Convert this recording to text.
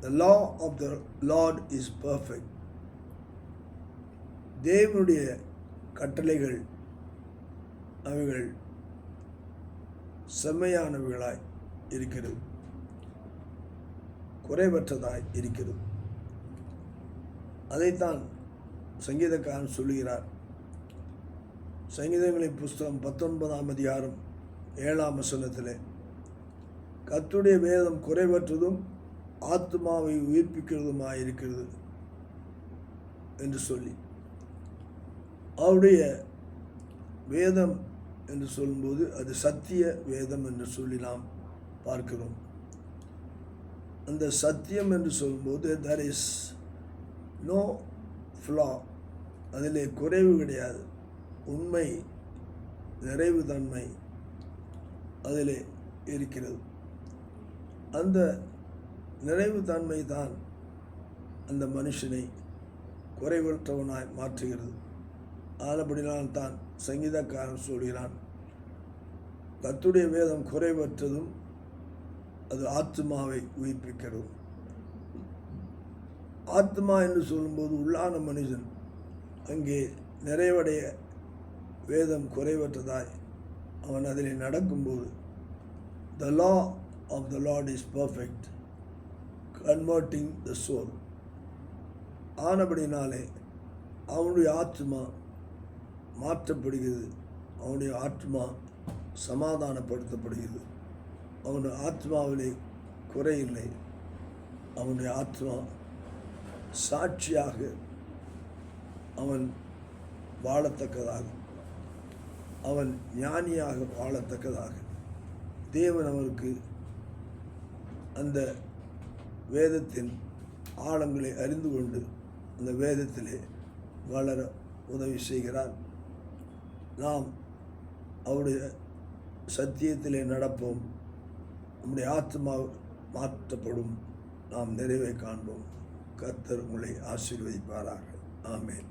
The law of the Lord is perfect. தேவனுடைய கட்டளைகள் அவைகள் செம்மையானவைகளாய் இருக்கிறது, குறைவற்றதாய் இருக்கிறது. அதைத்தான் சங்கீதக்காரன் சொல்லுகிறார். சங்கீதங்களின் புஸ்தகம் 19ஆம் அதிகாரம் 7ஆம் வசனத்திலே, கர்த்தருடைய வேதம் குறைவற்றதும் ஆத்மாவை உயிர்ப்பிக்கிறதுமாய் இருக்கிறது என்று சொல்லி, அவருடைய வேதம் என்று சொல்லும்போது அது சத்திய வேதம் என்று சொல்லி நாம் பார்க்கிறோம். அந்த சத்தியம் என்று சொல்லும்போது there is no flaw, அதிலே குறைவு கிடையாது, உண்மை நிறைவு தன்மை அதிலே இருக்கிறது. அந்த நிறைவு தன்மை தான் அந்த மனுஷனை குறைவற்றவனாய் மாற்றுகிறது. ஆனபடினால் தான் சங்கீதக்காரன் சொல்கிறான், கர்த்தருடைய வேதம் குறைவற்றதும் அது ஆத்மாவை உயிர்ப்பிக்கிறது. ஆத்மா என்று சொல்லும்போது உள்ளான மனிதன், அங்கே நிறைவடைய வேதம் குறைவற்றதாய் அவன் அதில் நடக்கும்போது, the law of the Lord is perfect, converting the soul. ஆனபடினாலே அவனுடைய ஆத்மா மாற்றப்படுகிறது, அவனுடைய ஆத்மா சமாதானப்படுத்தப்படுகிறது. அவனுடைய ஆத்மாவிலே குறையில்லை. அவனுடைய ஆத்மா சாட்சியாக அவன் வாழத்தக்கதாக, அவன் ஞானியாக வாழத்தக்கதாக தேவன் அவனுக்கு அந்த வேதத்தின் ஆழங்களை அறிந்து கொண்டு அந்த வேதத்திலே வளர உதவி செய்கிறார். நாம் அவருடைய சத்தியத்திலே நடப்போம், நம்முடைய ஆத்மா மாற்றப்படும், நாம் நிறைவை காண்போம். கர்த்தர் உங்களை ஆசீர்வதிப்பாராக. ஆமென்.